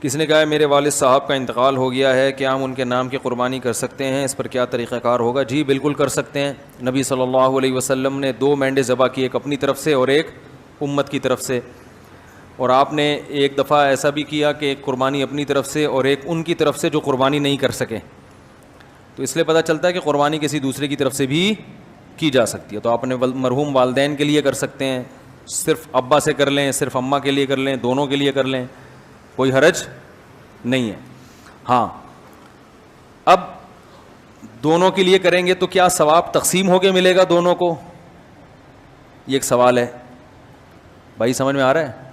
کسی نے کہا ہے میرے والد صاحب کا انتقال ہو گیا ہے، کیا ہم ان کے نام کی قربانی کر سکتے ہیں؟ اس پر کیا طریقہ کار ہوگا؟ جی بالکل کر سکتے ہیں۔ نبی صلی اللہ علیہ وسلم نے 2 مینڈے ذبح کی، ایک اپنی طرف سے اور ایک امت کی طرف سے، اور آپ نے ایک دفعہ ایسا بھی کیا کہ ایک قربانی اپنی طرف سے اور ایک ان کی طرف سے جو قربانی نہیں کر سکے، تو اس لیے پتہ چلتا ہے کہ قربانی کسی دوسرے کی طرف سے بھی کی جا سکتی ہے۔ تو آپ نے مرحوم والدین کے لیے کر سکتے ہیں، صرف ابا سے کر لیں، صرف اماں کے لیے کر لیں، دونوں کے لیے کر لیں، کوئی حرج نہیں ہے۔ ہاں اب دونوں کے لیے کریں گے تو کیا ثواب تقسیم ہو کے ملے گا دونوں کو؟ یہ ایک سوال ہے بھائی، سمجھ میں آ رہا ہے؟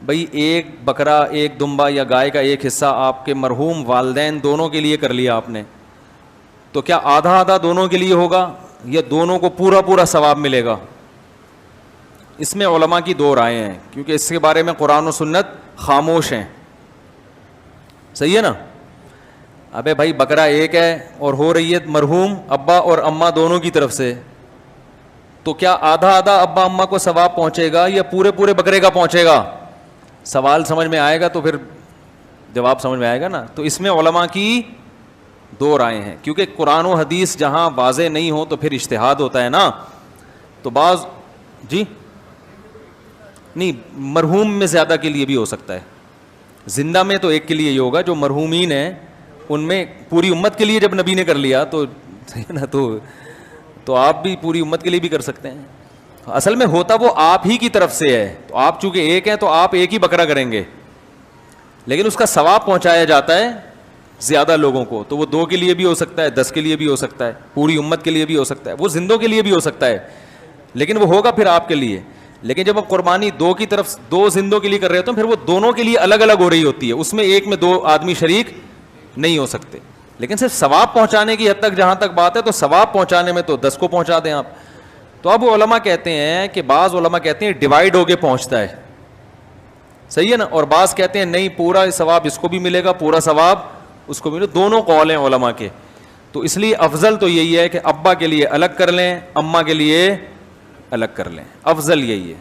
بھائی ایک بکرا، ایک دمبا یا گائے کا ایک حصہ آپ کے مرحوم والدین دونوں کے لیے کر لیا آپ نے، تو کیا آدھا آدھا دونوں کے لیے ہوگا یا دونوں کو پورا پورا ثواب ملے گا؟ اس میں علماء کی 2 رائے ہیں، کیونکہ اس کے بارے میں قرآن و سنت خاموش ہیں۔ صحیح ہے نا؟ ابے بھائی بکرا ایک ہے اور ہو رہی ہے مرحوم ابا اور اماں دونوں کی طرف سے، تو کیا آدھا آدھا ابا اماں کو ثواب پہنچے گا یا پورے پورے بکرے کا پہنچے گا؟ سوال سمجھ میں آئے گا تو پھر جواب سمجھ میں آئے گا نا۔ تو اس میں علماء کی 2 رائے ہیں، کیونکہ قرآن و حدیث جہاں واضح نہیں ہو تو پھر اجتہاد ہوتا ہے نا۔ تو بعض جی نہیں، مرحوم میں زیادہ کے لیے بھی ہو سکتا ہے، زندہ میں تو ایک کے لیے ہی ہوگا، جو مرحومین ہیں ان میں پوری امت کے لیے جب نبی نے کر لیا تو نا، تو آپ بھی پوری امت کے لیے بھی کر سکتے ہیں۔ اصل میں ہوتا وہ آپ ہی کی طرف سے ہے، تو آپ چونکہ ایک ہیں تو آپ ایک ہی بکرا کریں گے، لیکن اس کا ثواب پہنچایا جاتا ہے زیادہ لوگوں کو، تو وہ 2 کے لیے بھی ہو سکتا ہے، 10 کے لیے بھی ہو سکتا ہے، پوری امت کے لیے بھی ہو سکتا ہے، وہ زندوں کے لیے بھی ہو سکتا ہے، لیکن وہ ہوگا پھر آپ کے لیے۔ لیکن جب آپ قربانی 2 کی طرف 2 زندوں کے لیے کر رہے ہوتے ہیں، پھر وہ دونوں کے لیے الگ الگ ہو رہی ہوتی ہے، اس میں ایک میں 2 آدمی شریک نہیں ہو سکتے۔ لیکن صرف ثواب پہنچانے کی حد تک جہاں تک بات ہے، تو ثواب پہنچانے میں تو 10 کو پہنچا دیں آپ۔ تو اب علماء کہتے ہیں کہ بعض علماء کہتے ہیں ڈیوائیڈ ہو کے پہنچتا ہے، صحیح ہے نا، اور بعض کہتے ہیں نہیں پورا ثواب اس کو بھی ملے گا، پورا ثواب اس کو بھی ملے گا۔ دونوں قول ہیں علماء کے، تو اس لیے افضل تو یہی ہے کہ ابا کے لیے الگ کر لیں، اماں کے لیے الگ کر لیں، افضل یہی ہے۔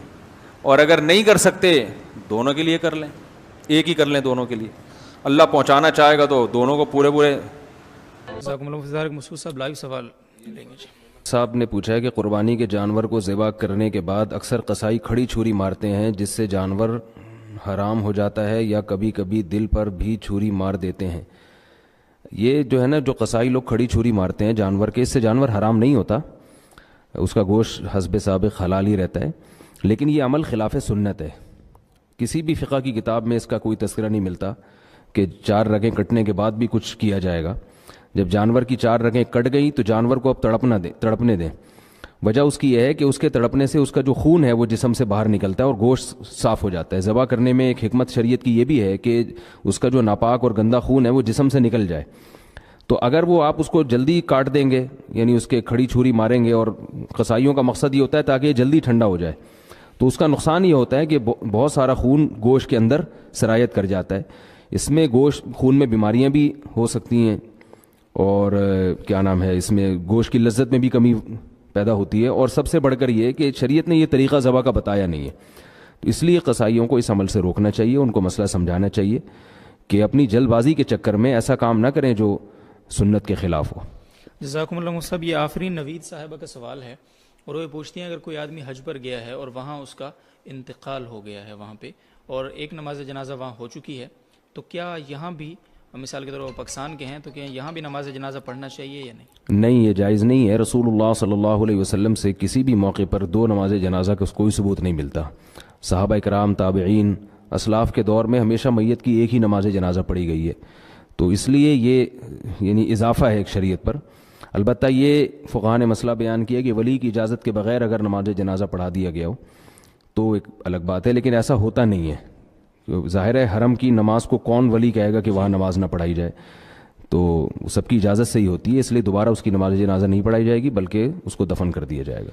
اور اگر نہیں کر سکتے دونوں کے لیے کر لیں، ایک ہی کر لیں دونوں کے لیے، اللہ پہنچانا چاہے گا تو دونوں کو پورے پورے۔ مسعود صاحب لائیو سوال لیں گے۔ صاحب نے پوچھا ہے کہ قربانی کے جانور کو ذبح کرنے کے بعد اکثر قصائی کھڑی چھری مارتے ہیں جس سے جانور حرام ہو جاتا ہے، یا کبھی کبھی دل پر بھی چھری مار دیتے ہیں۔ یہ جو ہے نا، جو قصائی لوگ کھڑی چھری مارتے ہیں جانور کے، اس سے جانور حرام نہیں ہوتا، اس کا گوشت حسب سابق حلال ہی رہتا ہے، لیکن یہ عمل خلاف سنت ہے۔ کسی بھی فقہ کی کتاب میں اس کا کوئی تذکرہ نہیں ملتا کہ 4 رگیں کٹنے کے بعد بھی کچھ کیا جائے گا۔ جب جانور کی 4 رگیں کٹ گئی تو جانور کو اب تڑپنے دیں۔ وجہ اس کی یہ ہے کہ اس کے تڑپنے سے اس کا جو خون ہے وہ جسم سے باہر نکلتا ہے اور گوشت صاف ہو جاتا ہے۔ ذبح کرنے میں ایک حکمت شریعت کی یہ بھی ہے کہ اس کا جو ناپاک اور گندا خون ہے وہ جسم سے نکل جائے۔ تو اگر وہ آپ اس کو جلدی کاٹ دیں گے، یعنی اس کے کھڑی چھری ماریں گے، اور قصائیوں کا مقصد یہ ہوتا ہے تاکہ یہ جلدی ٹھنڈا ہو جائے، تو اس کا نقصان یہ ہوتا ہے کہ بہت سارا خون گوشت کے اندر سرایت کر جاتا ہے۔ اس میں خون میں بیماریاں بھی ہو سکتی ہیں، اور کیا نام ہے، اس میں گوشت کی لذت میں بھی کمی پیدا ہوتی ہے، اور سب سے بڑھ کر یہ کہ شریعت نے یہ طریقہ ذبح کا بتایا نہیں ہے۔ تو اس لیے قصائیوں کو اس عمل سے روکنا چاہیے، ان کو مسئلہ سمجھانا چاہیے کہ اپنی جلد بازی کے چکر میں ایسا کام نہ کریں جو سنت کے خلاف ہو۔ جزاکم اللہ صاحب، یہ آفرین نوید صاحبہ کا سوال ہے، اور وہ پوچھتی ہیں اگر کوئی آدمی حج پر گیا ہے اور وہاں اس کا انتقال ہو گیا ہے وہاں پہ، اور ایک نماز جنازہ وہاں ہو چکی ہے، تو کیا یہاں بھی، مثال کے طور پر پاکستان کے ہیں، تو کیا یہاں بھی نماز جنازہ پڑھنا چاہیے یا نہیں؟ نہیں، یہ جائز نہیں ہے۔ رسول اللہ صلی اللہ علیہ وسلم سے کسی بھی موقع پر 2 نماز جنازہ کا کوئی ثبوت نہیں ملتا۔ صحابہ کرام، تابعین، اسلاف کے دور میں ہمیشہ میت کی ایک ہی نماز جنازہ پڑھی گئی ہے، تو اس لیے یہ یعنی اضافہ ہے ایک شریعت پر۔ البتہ یہ فقہاء نے مسئلہ بیان کیا کہ ولی کی اجازت کے بغیر اگر نماز جنازہ پڑھا دیا گیا ہو تو ایک الگ بات ہے، لیکن ایسا ہوتا نہیں ہے۔ ظاہر ہے حرم کی نماز کو کون ولی کہے گا کہ وہاں نماز نہ پڑھائی جائے، تو سب کی اجازت سے ہی ہوتی ہے، اس لیے دوبارہ اس کی نماز جنازہ نہیں پڑھائی جائے گی بلکہ اس کو دفن کر دیا جائے گا۔